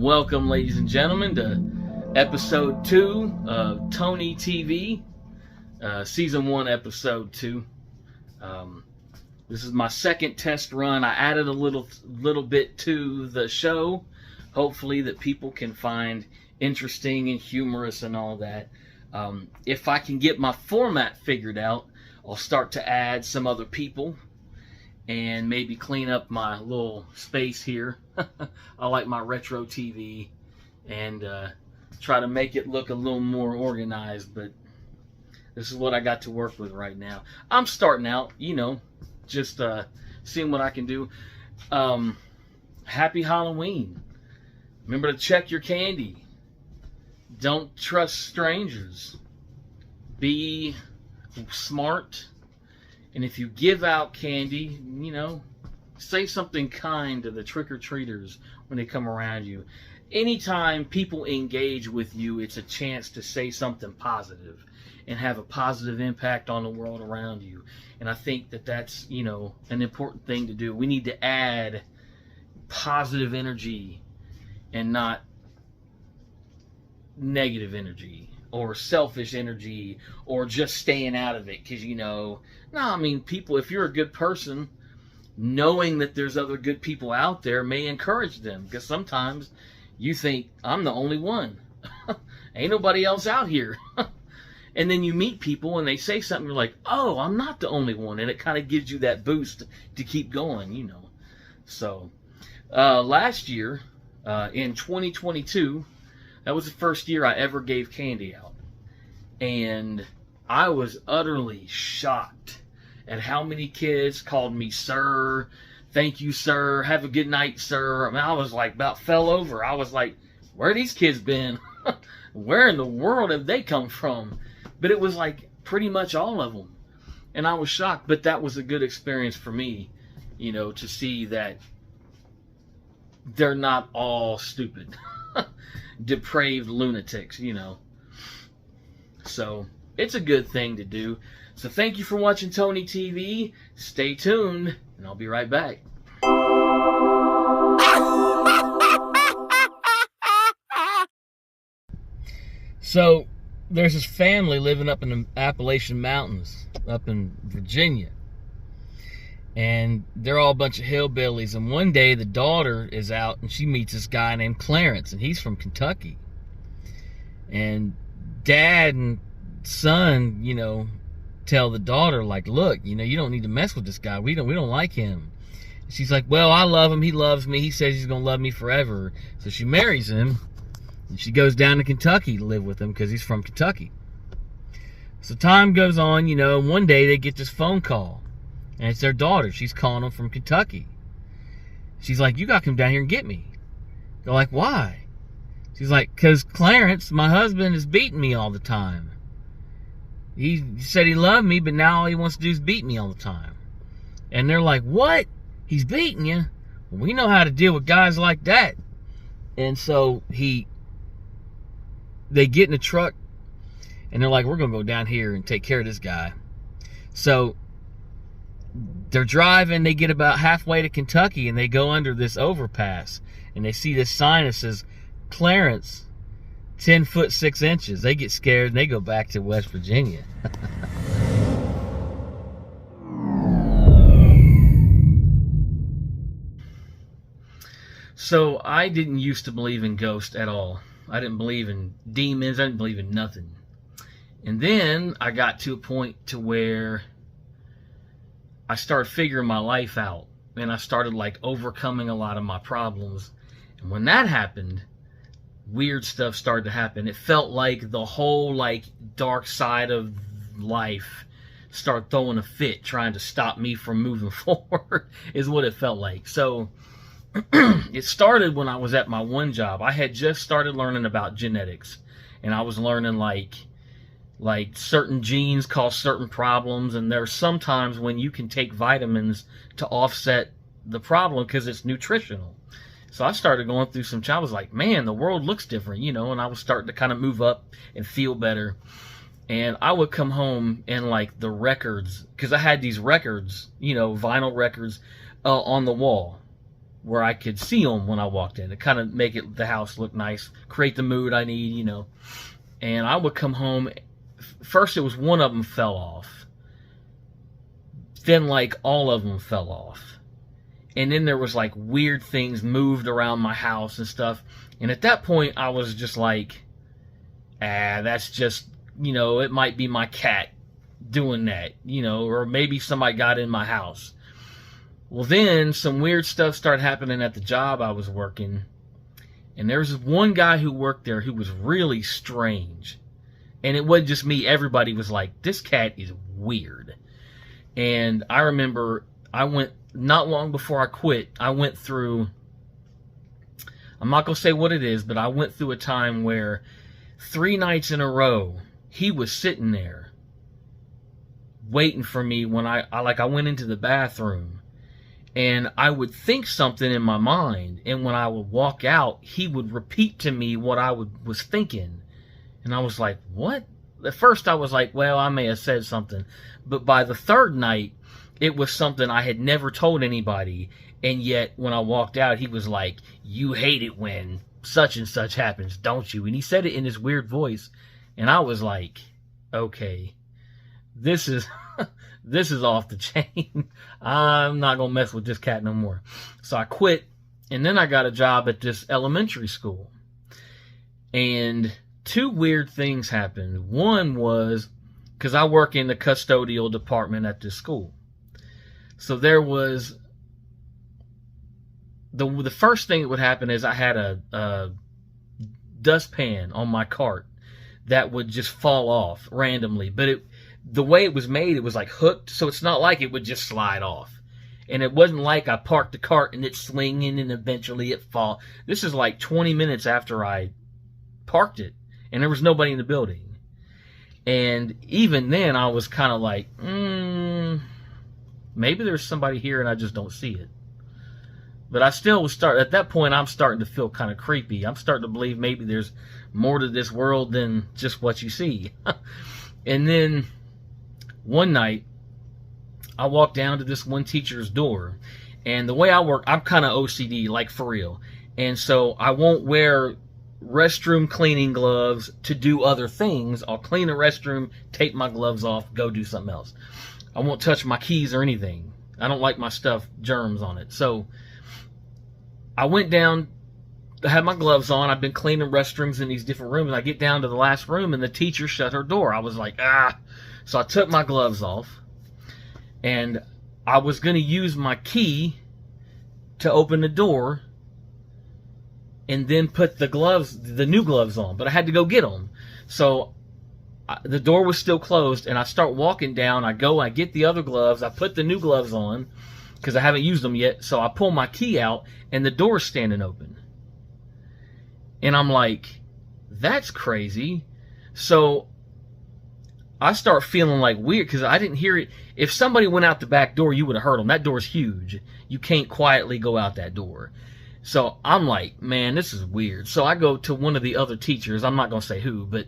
Welcome, ladies and gentlemen, to episode 2 of ToneyTV, season 1, episode 2. This is my second test run. I added a little bit to the show, hopefully that people can find interesting and humorous and all that. If I can get my format figured out, I'll start to add some other people and maybe clean up my little space here. I like my retro TV and try to make it look a little more organized, but this is what I got to work with right now. I'm starting out, just seeing what I can do. Happy Halloween. Remember to check your candy. Don't trust strangers. Be smart. And if you give out candy, say something kind to the trick-or-treaters when they come around you. Anytime people engage with you, it's a chance to say something positive and have a positive impact on the world around you. And I think that that's, an important thing to do. We need to add positive energy and not negative energy or selfish energy or just staying out of it. Because, people, if you're a good person, knowing that there's other good people out there may encourage them. Because sometimes you think, I'm the only one. Ain't nobody else out here. And then you meet people and they say something, you're like, oh, I'm not the only one. And it kind of gives you that boost to keep going, So, last year, in 2022, that was the first year I ever gave candy out. And I was utterly shocked at how many kids called me sir, thank you, sir, have a good night, sir. I mean, I was like, about fell over. I was like, where have these kids been? Where in the world have they come from? But it was like pretty much all of them. And I was shocked, but that was a good experience for me, to see that they're not all stupid, depraved lunatics, So it's a good thing to do. So thank you for watching ToneyTV. Stay tuned, and I'll be right back. So there's this family living up in the Appalachian Mountains, up in Virginia. And they're all a bunch of hillbillies. And one day the daughter is out and she meets this guy named Clarence, and he's from Kentucky. And dad and son, tell the daughter, like, look, you don't need to mess with this guy. We don't like him. She's like, well, I love him. He loves me. He says he's going to love me forever. So she marries him. And she goes down to Kentucky to live with him because he's from Kentucky. So time goes on, one day they get this phone call. And it's their daughter. She's calling them from Kentucky. She's like, you got to come down here and get me. They're like, why? She's like, because Clarence, my husband, is beating me all the time. He said he loved me, but now all he wants to do is beat me all the time. And they're like, what? He's beating you? Well, we know how to deal with guys like that. And so they get in a truck, and they're like, we're going to go down here and take care of this guy. So they're driving, they get about halfway to Kentucky, and they go under this overpass, and they see this sign that says, Clarence, 10 foot 6 inches. They get scared and they go back to West Virginia. So I didn't used to believe in ghosts at all. I didn't believe in demons. I didn't believe in nothing. And then I got to a point to where I started figuring my life out. And I started overcoming a lot of my problems. And when that happened, weird stuff started to happen. It felt like the whole dark side of life started throwing a fit, trying to stop me from moving forward, is what it felt like. So it started when I was at my one job. I had just started learning about genetics, and I was learning like certain genes cause certain problems, and there's sometimes when you can take vitamins to offset the problem because it's nutritional. So I started going through some I was like, man, the world looks different, and I was starting to kind of move up and feel better. And I would come home and the records, because I had these records, vinyl records on the wall. where I could see them when I walked in to kind of make the house look nice, create the mood I need, you know. And I would come home. First, it was one of them fell off. Then, like, all of them fell off. And then there was, like, weird things moved around my house and stuff. And at that point, I was just like, that's just, you know, it might be my cat doing that, you know, or maybe somebody got in my house. Well, then some weird stuff started happening at the job I was working. And there was one guy who worked there who was really strange. And it wasn't just me. Everybody was like, this cat is weird. And I remember I went, not long before I quit, I went through, I'm not going to say what it is, but I went through a time where 3 nights in a row, he was sitting there waiting for me when I went into the bathroom. And I would think something in my mind, and when I would walk out, he would repeat to me what I was thinking. And I was like, what? At first I was like, well, I may have said something. But by the 3rd night, it was something I had never told anybody. And yet, when I walked out, he was like, you hate it when such and such happens, don't you? And he said it in his weird voice. And I was like, okay, this is... this is off the chain. I'm not going to mess with this cat no more. So I quit, and then I got a job at this elementary school. And 2 weird things happened. One was, because I work in the custodial department at this school. So there was, the first thing that would happen is I had a dustpan on my cart that would just fall off randomly. But the way it was made, it was like hooked, so it's not like it would just slide off. And it wasn't like I parked the cart and it's swinging and eventually it fall. This is like 20 minutes after I parked it, and there was nobody in the building. And even then, I was kind of like, maybe there's somebody here and I just don't see it. But I still was at that point, I'm starting to feel kind of creepy. I'm starting to believe maybe there's more to this world than just what you see. And then one night, I walked down to this one teacher's door. And the way I work, I'm kind of OCD, like for real. And so I won't wear restroom cleaning gloves to do other things. I'll clean the restroom, take my gloves off, go do something else. I won't touch my keys or anything. I don't like my stuff, germs on it. So I went down, I had my gloves on. I've been cleaning restrooms in these different rooms. I get down to the last room and the teacher shut her door. I was like, So I took my gloves off and I was going to use my key to open the door and then put the new gloves on. But I had to go get them. So the door was still closed and I start walking down. I get the other gloves. I put the new gloves on because I haven't used them yet. So I pull my key out and the door's standing open. And I'm like, that's crazy. So I start feeling like weird because I didn't hear it. If somebody went out the back door, you would have heard them. That door's huge. You can't quietly go out that door. So I'm like, man, this is weird. So I go to one of the other teachers. I'm not going to say who, but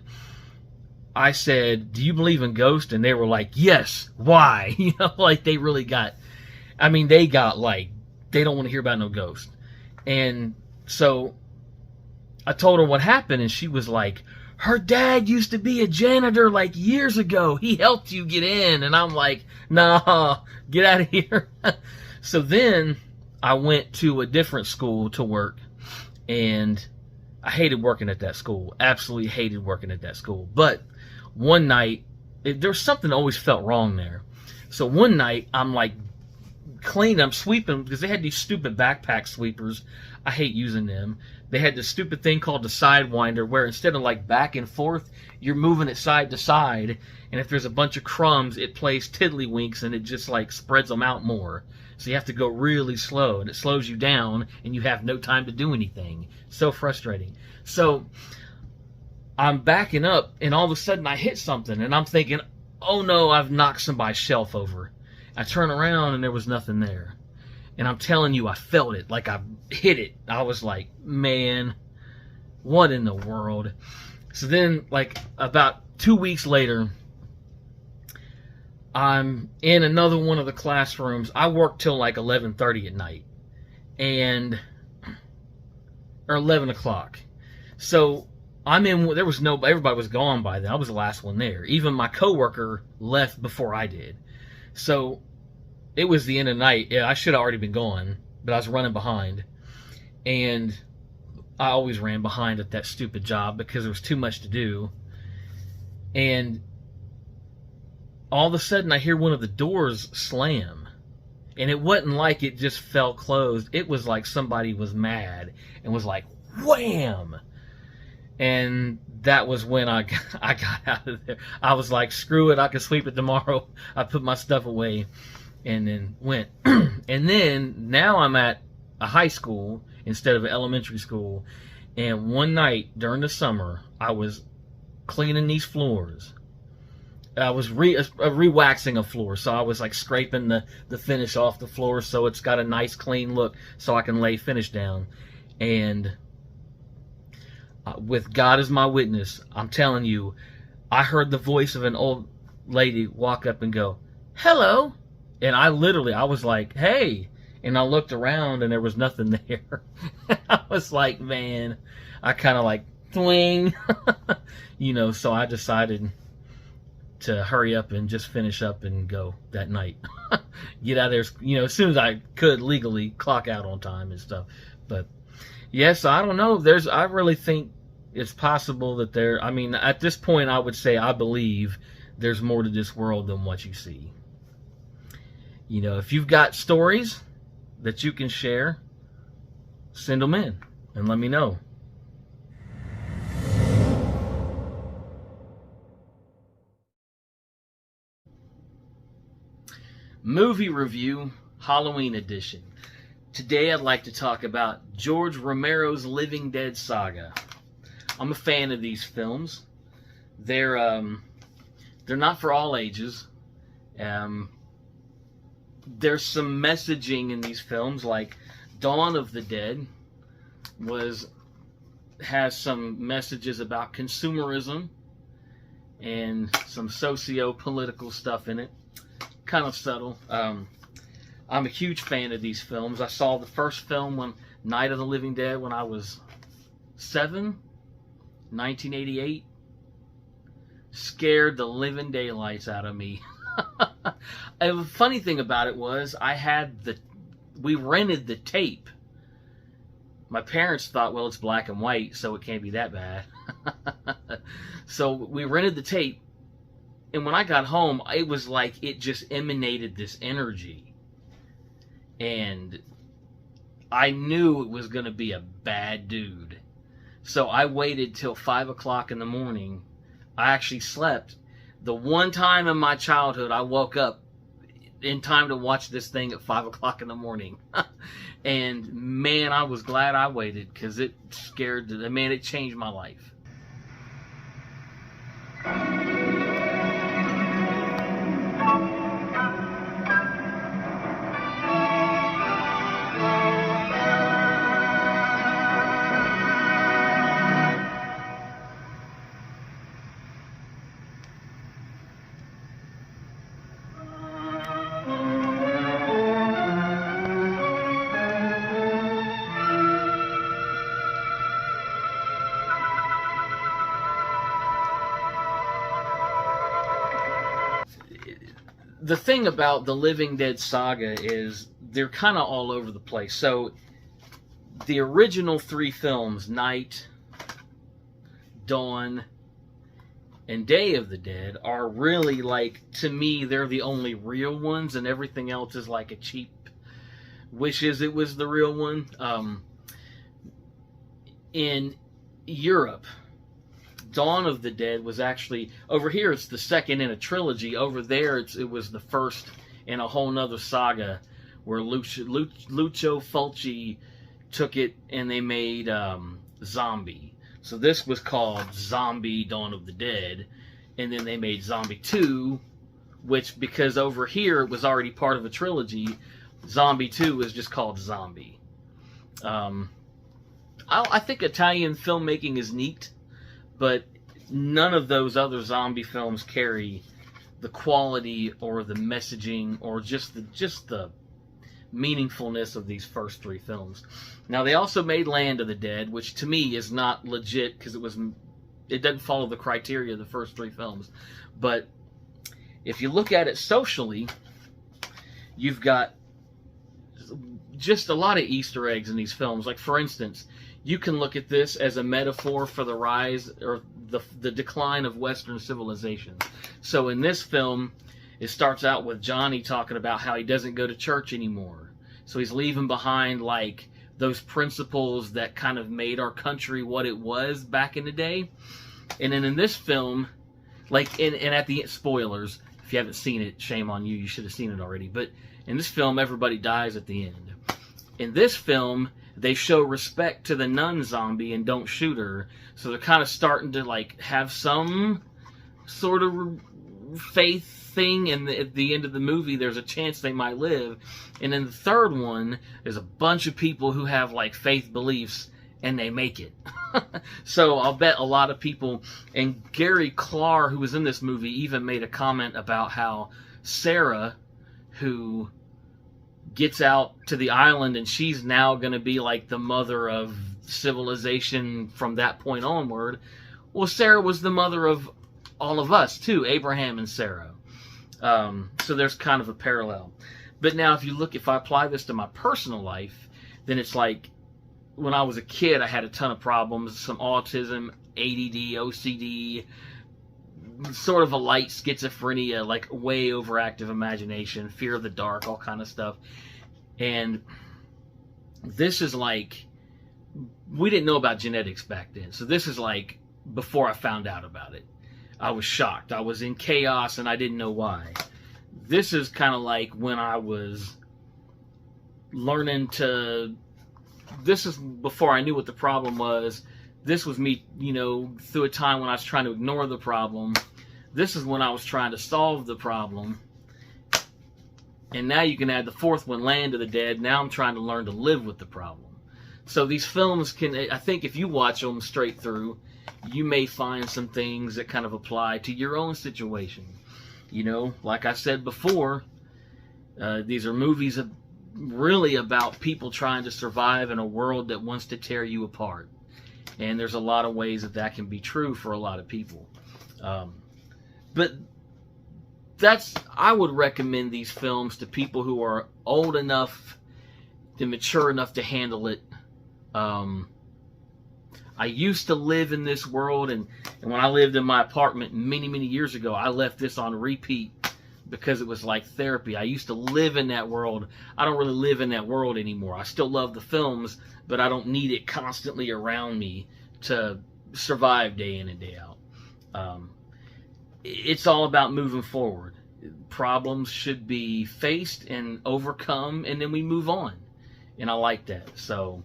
I said, do you believe in ghosts? And they were like, yes. Why? You know, like they really got, they got like, they don't want to hear about no ghost. And so I told her what happened, and she was like, her dad used to be a janitor like years ago. He helped you get in. And I'm like, nah, get out of here. So then I went to a different school to work, and I hated working at that school. Absolutely hated working at that school. But one night, there was something that always felt wrong there. So one night, I'm like cleaning, I'm sweeping, because they had these stupid backpack sweepers. I hate using them. They had this stupid thing called the Sidewinder, where instead of like back and forth, you're moving it side to side. And if there's a bunch of crumbs, it plays tiddlywinks and it just like spreads them out more. So you have to go really slow, and it slows you down, and you have no time to do anything. So frustrating. So I'm backing up, and all of a sudden I hit something, and I'm thinking, oh no, I've knocked somebody's shelf over. I turn around, and there was nothing there. And I'm telling you, I felt it, like I hit it. I was like, man, what in the world? So then, like, about 2 weeks later, I'm in another one of the classrooms. I work till like 11:30 at night. and or 11 o'clock. So I'm in. There was no. Everybody was gone by then. I was the last one there. Even my coworker left before I did. So it was the end of the night. Yeah, I should have already been gone, but I was running behind, and I always ran behind at that stupid job because there was too much to do. And all of a sudden, I hear one of the doors slam. And it wasn't like it just fell closed. It was like somebody was mad and was like, wham! And that was when I got out of there. I was like, screw it, I can sweep it tomorrow. I put my stuff away and then went. And then, now I'm at a high school instead of an elementary school. And one night during the summer, I was cleaning these floors. I was re-waxing a floor, so I was like scraping the finish off the floor so it's got a nice clean look so I can lay finish down. And with God as my witness, I'm telling you, I heard the voice of an old lady walk up and go, hello. And I was like, hey. And I looked around and there was nothing there. I was like, man, I kind of like, twing. So I decided to hurry up and just finish up and go that night. Get out of there, as soon as I could legally clock out on time and stuff. But yes, I don't know. I really think it's possible that at this point, I would say I believe there's more to this world than what you see. If you've got stories that you can share, send them in and let me know. Movie review, Halloween edition. Today I'd like to talk about George Romero's Living Dead saga. I'm a fan of these films. They're not for all ages. There's some messaging in these films, like Dawn of the Dead has some messages about consumerism and some socio-political stuff in it. Kind of subtle. I'm a huge fan of these films. I saw the first film, Night of the Living Dead, when I was 7, 1988. Scared the living daylights out of me. And the funny thing about it was, we rented the tape. My parents thought, well, it's black and white, so it can't be that bad. So we rented the tape. And when I got home, it was like it just emanated this energy. And I knew it was going to be a bad dude. So I waited till 5 o'clock in the morning. I actually slept. The one time in my childhood I woke up in time to watch this thing at 5 o'clock in the morning. And man, I was glad I waited, because it it changed my life. The thing about the Living Dead saga is they're kind of all over the place. So the original 3 films, Night, Dawn, and Day of the Dead, are really, like, to me, they're the only real ones, and everything else is like a cheap wishes it was the real one. In Europe, Dawn of the Dead was actually, over here it's the second in a trilogy. Over there it was the first in a whole nother saga, where Lucio Fulci took it and they made Zombie. So this was called Zombie Dawn of the Dead, and then they made Zombie 2, which, because over here it was already part of a trilogy, Zombie 2 was just called Zombie. I think Italian filmmaking is neat, but none of those other zombie films carry the quality or the messaging or just the meaningfulness of these first 3 films. Now, they also made Land of the Dead, which to me is not legit because it doesn't follow the criteria of the first 3 films. But if you look at it socially, you've got just a lot of Easter eggs in these films. Like, for instance, you can look at this as a metaphor for the rise or the decline of Western civilization. So in this film, it starts out with Johnny talking about how he doesn't go to church anymore. So he's leaving behind, like, those principles that kind of made our country what it was back in the day. And then in this film, like, and at the spoilers, if you haven't seen it, shame on you, you should have seen it already. But in this film, everybody dies at the end. In this film, they show respect to the nun zombie and don't shoot her. So they're kind of starting to, like, have some sort of faith thing. And at the end of the movie, there's a chance they might live. And in the third one, there's a bunch of people who have, like, faith beliefs, and they make it. So I'll bet a lot of people, and Gary Clark, who was in this movie, even made a comment about how Sarah, who gets out to the island, and she's now going to be like the mother of civilization from that point onward. Well, Sarah was the mother of all of us too, Abraham and Sarah. So there's kind of a parallel. But now if I apply this to my personal life, then it's like, when I was a kid, I had a ton of problems, some autism, ADD, OCD, sort of a light schizophrenia, like way overactive imagination, fear of the dark, all kind of stuff. And this is like, we didn't know about genetics back then. So this is like before I found out about it. I was shocked. I was in chaos and I didn't know why. This is kind of like when I was learning to, this is before I knew what the problem was. This was me, through a time when I was trying to ignore the problem. This is when I was trying to solve the problem. And now you can add the fourth one, Land of the Dead. Now I'm trying to learn to live with the problem. So these films I think if you watch them straight through, you may find some things that kind of apply to your own situation. Like I said before, these are movies really about people trying to survive in a world that wants to tear you apart. And there's a lot of ways that can be true for a lot of people. But I would recommend these films to people who are old enough and mature enough to handle it. I used to live in this world, and when I lived in my apartment many, many years ago, I left this on repeat because it was like therapy. I used to live in that world. I don't really live in that world anymore. I still love the films, but I don't need it constantly around me to survive day in and day out. It's all about moving forward. Problems should be faced and overcome, and then we move on. And I like that. So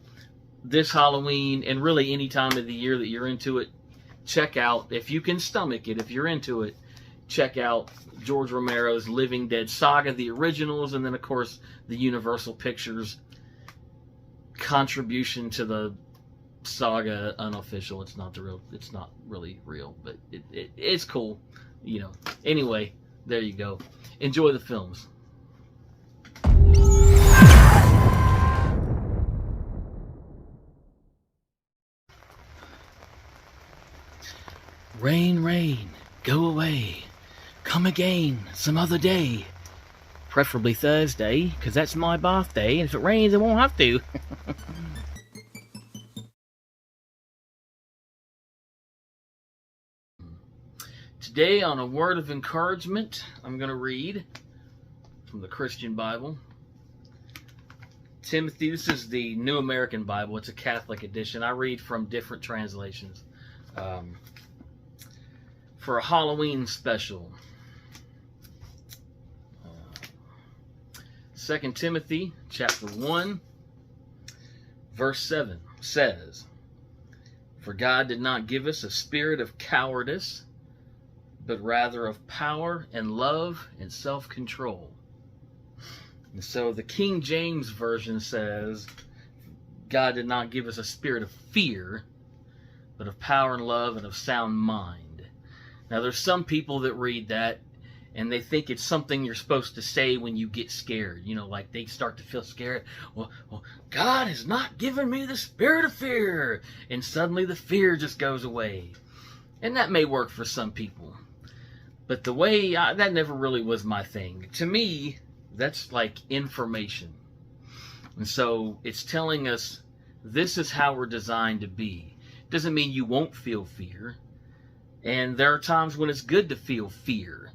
this Halloween, and really any time of the year that you're into it, check out, if you can stomach it, if you're into it, check out George Romero's Living Dead Saga, the originals, and then of course the Universal Pictures contribution to the saga unofficial. It's not really real, but it's cool. Anyway, there you go. Enjoy the films. Rain, rain, go away. Come again some other day. Preferably Thursday, because that's my birthday, and if it rains, I won't have to. Today, on a word of encouragement, I'm going to read from the Christian Bible. Timothy, this is the New American Bible. It's a Catholic edition. I read from different translations. For a Halloween special. 2 Timothy chapter 1, verse 7 says, "For God did not give us a spirit of cowardice, but rather of power and love and self-control." And so the King James Version says, God did not give us a spirit of fear, but of power and love and of sound mind. Now there's some people that read that and they think it's something you're supposed to say when you get scared. You know, like they start to feel scared. Well, God has not given me the spirit of fear. And suddenly the fear just goes away. And that may work for some people. But the way, that never really was my thing. To me, that's like information. And so it's telling us this is how we're designed to be. Doesn't mean you won't feel fear. And there are times when it's good to feel fear.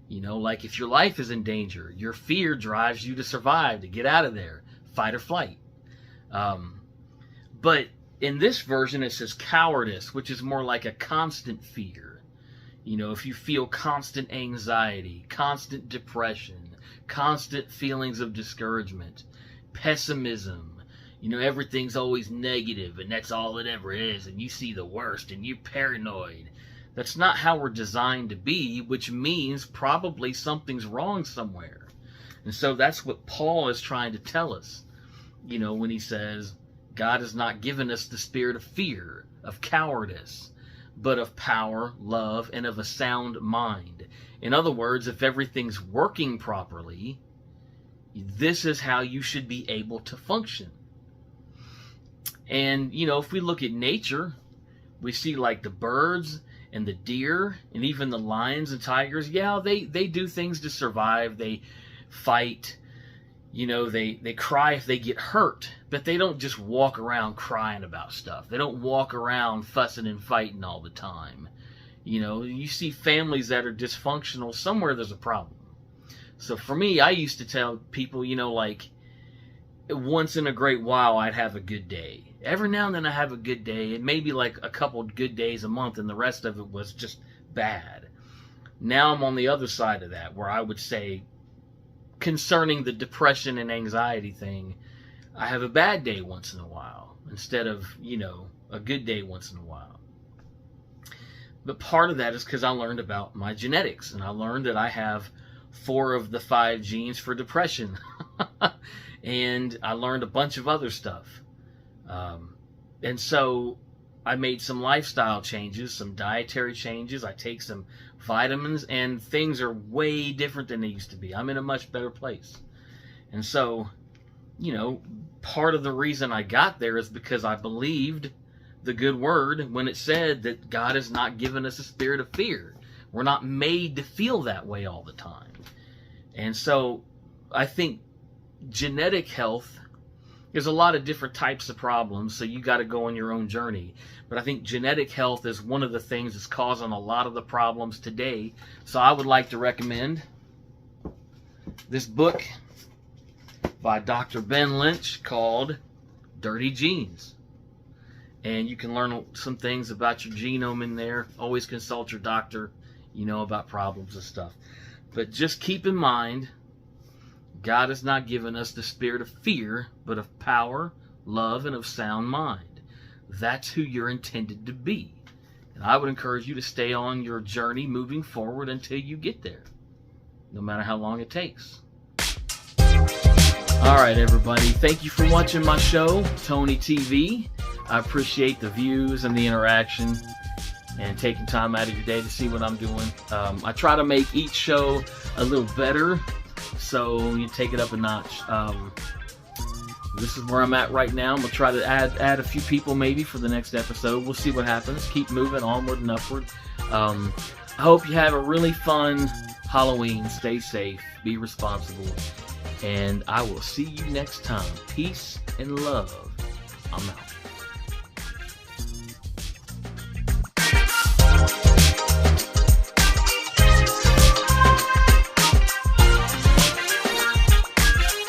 You know, like if your life is in danger, your fear drives you to survive, to get out of there, fight or flight. But in this version, it says cowardice, which is more like a constant fear. You know, if you feel constant anxiety, constant depression, constant feelings of discouragement, pessimism, you know, everything's always negative and that's all it ever is, and you see the worst and you're paranoid. That's not how we're designed to be, which means probably something's wrong somewhere. And so that's what Paul is trying to tell us, you know, when he says, God has not given us the spirit of fear, of cowardice, but of power, love, and of a sound mind. In other words, if everything's working properly, this is how you should be able to function. And, you know, if we look at nature, we see like the birds and the deer and even the lions and tigers. Yeah, they do things to survive. They fight. You know, they cry if they get hurt, but they don't just walk around crying about stuff. They don't walk around fussing and fighting all the time. You know, you see families that are dysfunctional, somewhere there's a problem. So for me, I used to tell people, you know, like once in a great while I'd have a good day. Every now and then I have a good day, and maybe like a couple good days a month, and the rest of it was just bad. Now I'm on the other side of that, where I would say, concerning the depression and anxiety thing, I have a bad day once in a while, instead of, you know, a good day once in a while. But part of that is because I learned about my genetics, and I learned that I have 4 of the 5 genes for depression. And I learned a bunch of other stuff. And so I made some lifestyle changes, some dietary changes. I take some vitamins, and things are way different than they used to be. I'm in a much better place. And so, you know, part of the reason I got there is because I believed the good word when it said that God has not given us a spirit of fear. We're not made to feel that way all the time. And so I think genetic health, there's a lot of different types of problems, so you got to go on your own journey. But I think genetic health is one of the things that's causing a lot of the problems today. So I would like to recommend this book by Dr. Ben Lynch called Dirty Genes. And you can learn some things about your genome in there. Always consult your doctor, you know, about problems and stuff. But just keep in mind, God has not given us the spirit of fear, but of power, love, and of sound mind. That's who you're intended to be. And I would encourage you to stay on your journey moving forward until you get there, no matter how long it takes. All right, everybody. Thank you for watching my show, ToneyTV. I appreciate the views and the interaction and taking time out of your day to see what I'm doing. I try to make each show a little better, so you take it up a notch. This is where I'm at right now. I'm going to try to add a few people maybe for the next episode. We'll see what happens. Keep moving onward and upward. I hope you have a really fun Halloween. Stay safe. Be responsible. And I will see you next time. Peace and love. I'm out.